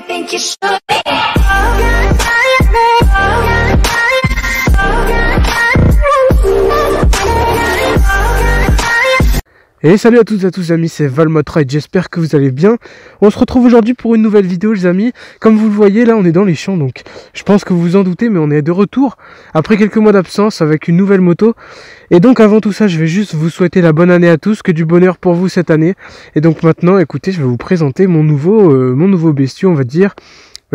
think you should. Et salut à toutes et à tous amis, c'est Valmotride, j'espère que vous allez bien. On se retrouve aujourd'hui pour une nouvelle vidéo les amis. Comme vous le voyez là on est dans les champs, donc je pense que vous vous en doutez, mais on est de retour après quelques mois d'absence avec une nouvelle moto. Et donc avant tout ça je vais juste vous souhaiter la bonne année à tous, que du bonheur pour vous cette année. Et donc maintenant écoutez, je vais vous présenter mon nouveau bestiau on va dire.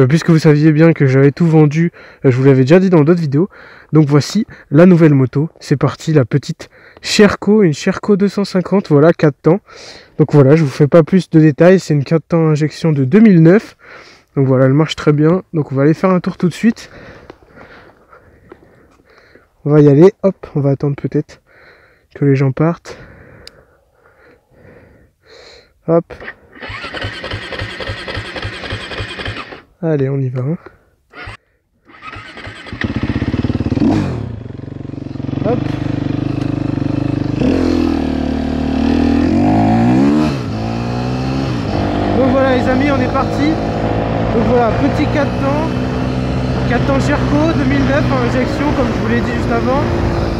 Puisque vous saviez bien que j'avais tout vendu, je vous l'avais déjà dit dans d'autres vidéos. Donc voici la nouvelle moto, c'est parti, la petite Sherco, une Sherco 250, voilà, 4 temps. Donc voilà, je vous fais pas plus de détails, c'est une 4 temps injection de 2009. Donc voilà, elle marche très bien, donc on va aller faire un tour tout de suite. On va y aller, hop, on va attendre peut-être que les gens partent. Hop. Allez, on y va. Hein. Hop. Donc voilà les amis, on est parti. Donc voilà, petit 4 temps Sherco 2009 en injection comme je vous l'ai dit juste avant.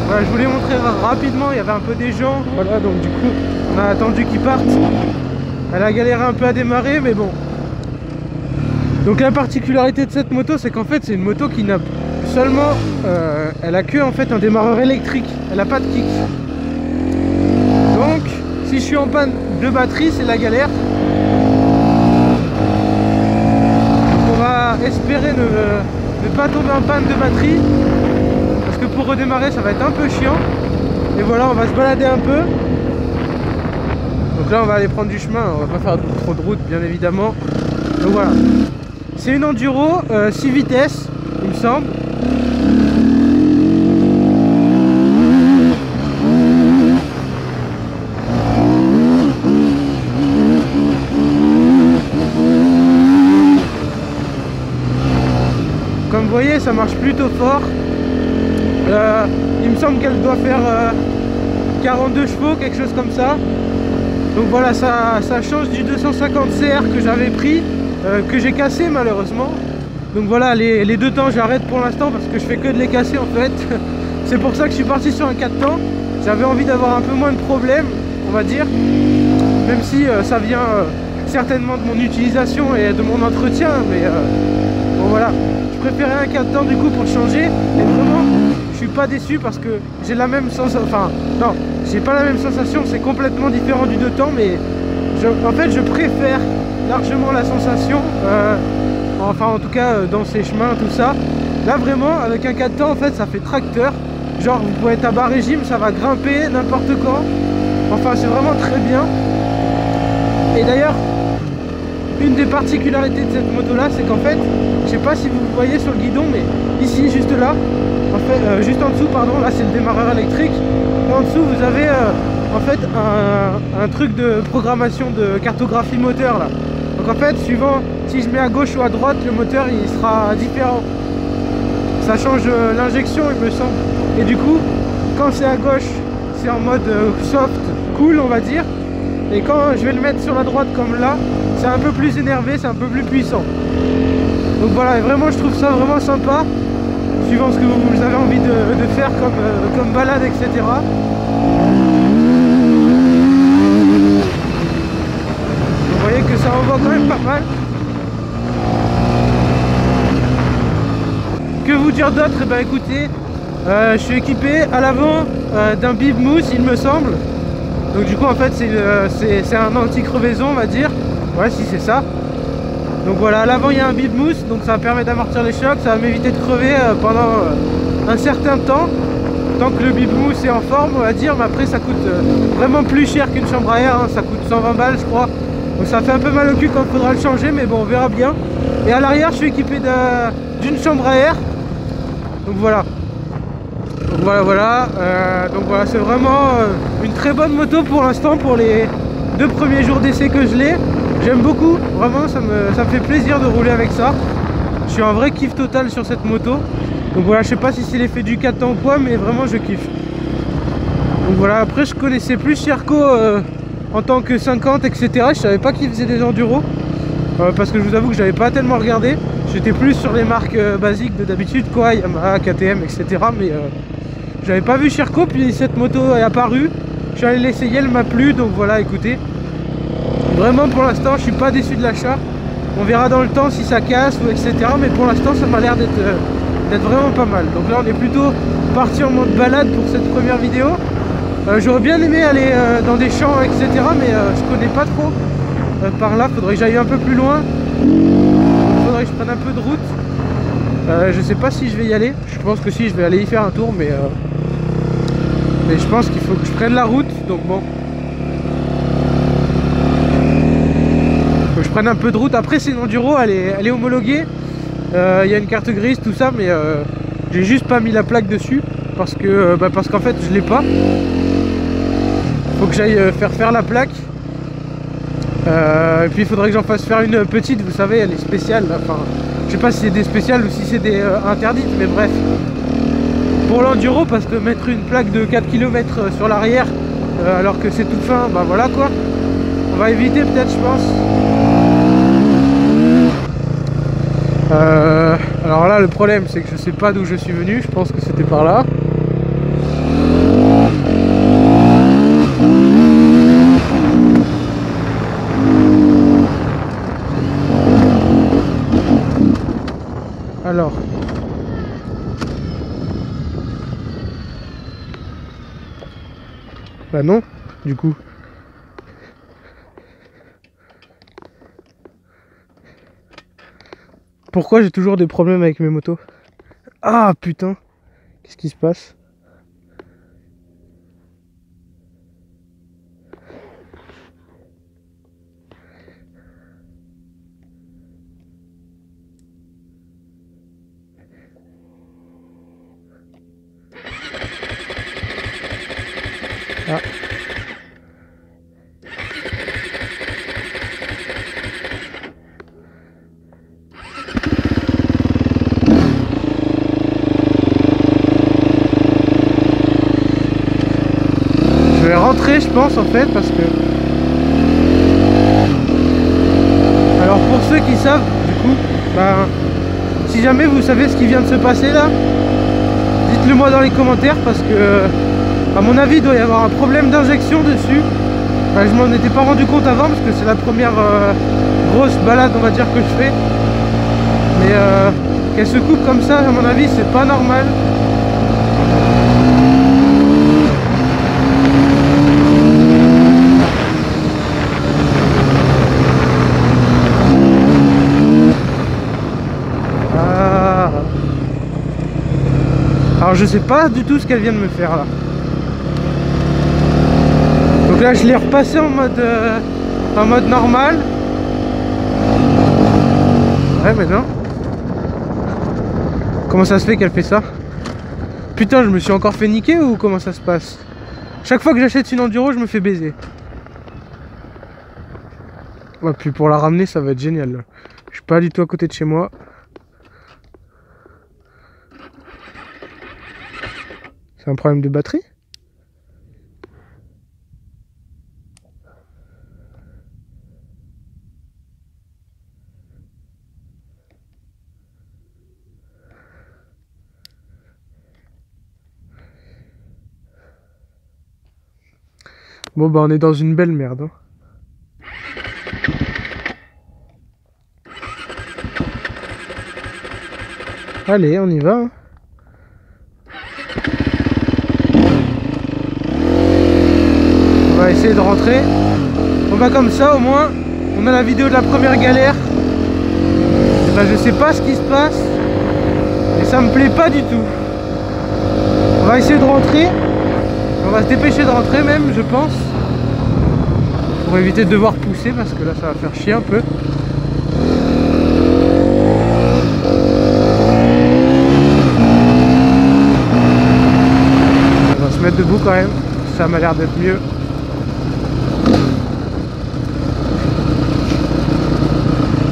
Voilà, je vous l'ai montré rapidement, il y avait un peu des gens. Voilà, donc du coup, on a attendu qu'ils partent. Elle a galéré un peu à démarrer, mais bon. Donc la particularité de cette moto, c'est qu'en fait c'est une moto qui n'a seulement, elle a que en fait un démarreur électrique, elle n'a pas de kick. Donc si je suis en panne de batterie, c'est la galère. Donc, on va espérer ne pas tomber en panne de batterie, parce que pour redémarrer ça va être un peu chiant. Et voilà, on va se balader un peu. Donc là on va aller prendre du chemin, on va pas faire trop de route bien évidemment. Donc voilà. C'est une enduro 6 vitesses, il me semble. Comme vous voyez, ça marche plutôt fort. Il me semble qu'elle doit faire 42 chevaux, quelque chose comme ça. Donc voilà, ça change du 250 CR que j'avais pris. Que j'ai cassé malheureusement. Donc voilà, les deux temps j'arrête pour l'instant parce que je fais que de les casser en fait. C'est pour ça que je suis parti sur un 4 temps. J'avais envie d'avoir un peu moins de problèmes, on va dire. Même si ça vient certainement de mon utilisation et de mon entretien. Mais bon voilà, je préférais un 4 temps du coup pour changer. Et vraiment, je suis pas déçu parce que j'ai la même sensation. Enfin, non, j'ai pas la même sensation, c'est complètement différent du 2 temps. Mais en fait, je préfère largement la sensation, enfin en tout cas dans ces chemins, tout ça. Là vraiment avec un 4 temps en fait ça fait tracteur, genre vous pouvez être à bas régime, ça va grimper n'importe quand, enfin c'est vraiment très bien. Et d'ailleurs une des particularités de cette moto là, c'est qu'en fait, je sais pas si vous voyez sur le guidon, mais ici juste là, en fait, juste en dessous pardon, là c'est le démarreur électrique, et en dessous vous avez en fait un truc de programmation de cartographie moteur là. Donc en fait, suivant si je mets à gauche ou à droite, le moteur il sera différent. Ça change l'injection il me semble. Et du coup, quand c'est à gauche, c'est en mode soft, cool on va dire. Et quand je vais le mettre sur la droite comme là, c'est un peu plus énervé, c'est un peu plus puissant. Donc voilà, et vraiment je trouve ça vraiment sympa. Suivant ce que vous avez envie de faire comme balade, etc. Vous voyez que ça envoie quand même pas mal. Que vous dire d'autre? Eh ben écoutez, je suis équipé à l'avant d'un bib mousse il me semble. Donc du coup en fait c'est un anti-crevaison on va dire. Ouais, si c'est ça. Donc voilà, à l'avant il y a un bib mousse, donc ça permet d'amortir les chocs, ça va m'éviter de crever pendant un certain temps. Tant que le bib mousse est en forme on va dire, mais après ça coûte vraiment plus cher qu'une chambre à air, hein. Ça coûte 120 balles je crois. Donc ça fait un peu mal au cul quand il faudra le changer, mais bon on verra bien. Et à l'arrière je suis équipé d'une chambre à air. Donc voilà. Donc voilà. Donc voilà, c'est vraiment une très bonne moto pour l'instant, pour les 2 premiers jours d'essai que je l'ai. J'aime beaucoup, vraiment ça me fait plaisir de rouler avec ça. Je suis un vrai kiff total sur cette moto. Donc voilà, je sais pas si c'est l'effet du 4 temps ou quoi, mais vraiment je kiffe. Donc voilà, après je connaissais plus Sherco en tant que 50 etc. Je savais pas qu'il faisait des enduros. parce que je vous avoue que j'avais pas tellement regardé. J'étais plus sur les marques basiques de d'habitude, quoi, Yamaha, KTM, etc. Mais j'avais pas vu Sherco, puis cette moto est apparue. Je suis allé l'essayer, elle m'a plu, donc voilà, écoutez. Vraiment pour l'instant, je suis pas déçu de l'achat. On verra dans le temps si ça casse ou etc. Mais pour l'instant, ça m'a l'air d'être vraiment pas mal. Donc là, on est plutôt parti en mode balade pour cette première vidéo. J'aurais bien aimé aller dans des champs, etc. Mais je connais pas trop par là. Faudrait que j'aille un peu plus loin. Faudrait que je prenne un peu de route. Je sais pas si je vais y aller. Je pense que si, je vais aller y faire un tour, mais je pense qu'il faut que je prenne la route. Donc bon, faut que je prenne un peu de route. Après, c'est une enduro, elle est homologuée. Il y a une carte grise, tout ça, mais j'ai juste pas mis la plaque dessus parce qu'en fait, je l'ai pas. Faut que j'aille faire la plaque. Et puis il faudrait que j'en fasse faire une petite, vous savez, elle est spéciale. Enfin, je sais pas si c'est des spéciales ou si c'est des interdites, mais bref. Pour l'enduro, parce que mettre une plaque de 4 km sur l'arrière alors que c'est tout fin, bah voilà quoi. On va éviter peut-être, je pense. Alors là, le problème, c'est que je sais pas d'où je suis venu. Je pense que c'était par là. Alors, bah non, du coup. Pourquoi j'ai toujours des problèmes avec mes motos? Ah putain, qu'est-ce qui se passe? Ah. Je vais rentrer, je pense, en fait, parce que... Alors, pour ceux qui savent, du coup, bah, si jamais vous savez ce qui vient de se passer là, dites-le moi dans les commentaires, parce que, à mon avis, il doit y avoir un problème d'injection dessus. Bah, je m'en étais pas rendu compte avant, parce que c'est la première grosse balade, on va dire, que je fais. Mais qu'elle se coupe comme ça, à mon avis, c'est pas normal. Alors je sais pas du tout ce qu'elle vient de me faire là. Donc là je l'ai repassé en mode normal. Ouais mais non. Comment ça se fait qu'elle fait ça? Putain, je me suis encore fait niquer ou comment ça se passe? Chaque fois que j'achète une enduro, je me fais baiser. Ouais, puis pour la ramener, ça va être génial là. Je suis pas du tout à côté de chez moi. C'est un problème de batterie? Bon bah on est dans une belle merde hein. Allez, on y va hein. On va essayer de rentrer. On va comme ça au moins. On a la vidéo de la première galère. Et ben, je sais pas ce qui se passe. Et ça me plaît pas du tout. On va essayer de rentrer. On va se dépêcher de rentrer même, je pense. Pour éviter de devoir pousser parce que là ça va faire chier un peu. On va se mettre debout quand même. Ça m'a l'air d'être mieux.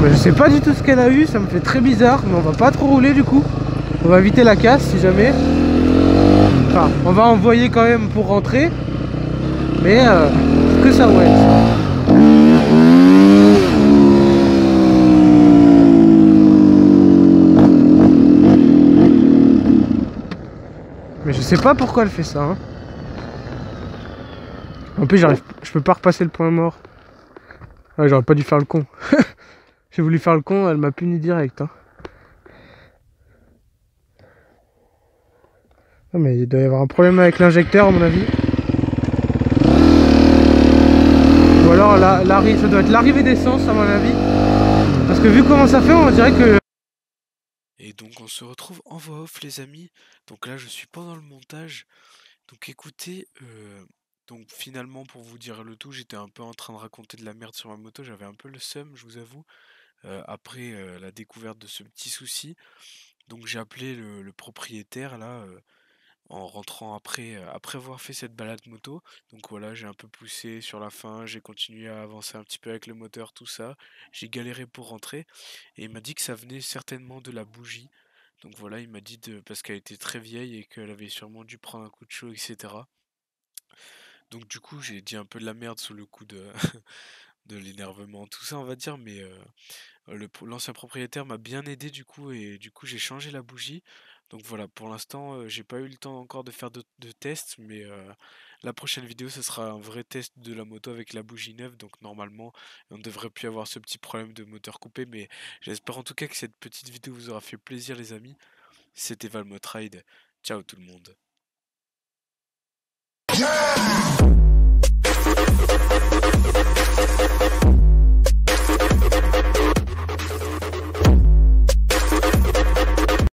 Mais je sais pas du tout ce qu'elle a eu, ça me fait très bizarre, mais on va pas trop rouler du coup. On va éviter la casse si jamais. Enfin, on va envoyer quand même pour rentrer. Mais que ça ouais. sais pas pourquoi elle fait ça, hein. En plus, je peux pas repasser le point mort. Ouais, j'aurais pas dû faire le con. J'ai voulu faire le con, elle m'a puni direct, hein. Non, mais il doit y avoir un problème avec l'injecteur, à mon avis. Ou alors, ça doit être l'arrivée d'essence, à mon avis. Parce que vu comment ça fait, on dirait que... Et donc on se retrouve en voix off les amis. Donc là je suis pendant le montage. Donc écoutez, donc finalement pour vous dire le tout, j'étais un peu en train de raconter de la merde sur ma moto, j'avais un peu le seum, je vous avoue, après la découverte de ce petit souci. Donc j'ai appelé le propriétaire là, en rentrant après avoir fait cette balade moto. Donc voilà, j'ai un peu poussé sur la fin, j'ai continué à avancer un petit peu avec le moteur, tout ça. J'ai galéré pour rentrer et il m'a dit que ça venait certainement de la bougie. Donc voilà, il m'a dit parce qu'elle était très vieille et qu'elle avait sûrement dû prendre un coup de chaud, etc. Donc du coup, j'ai dit un peu de la merde sous le coup de, de l'énervement, tout ça, on va dire, mais l'ancien propriétaire m'a bien aidé du coup et du coup j'ai changé la bougie. Donc voilà, pour l'instant j'ai pas eu le temps encore de faire de tests, mais la prochaine vidéo ce sera un vrai test de la moto avec la bougie neuve. Donc normalement on ne devrait plus avoir ce petit problème de moteur coupé, mais j'espère en tout cas que cette petite vidéo vous aura fait plaisir les amis. C'était Valmotride, ciao tout le monde.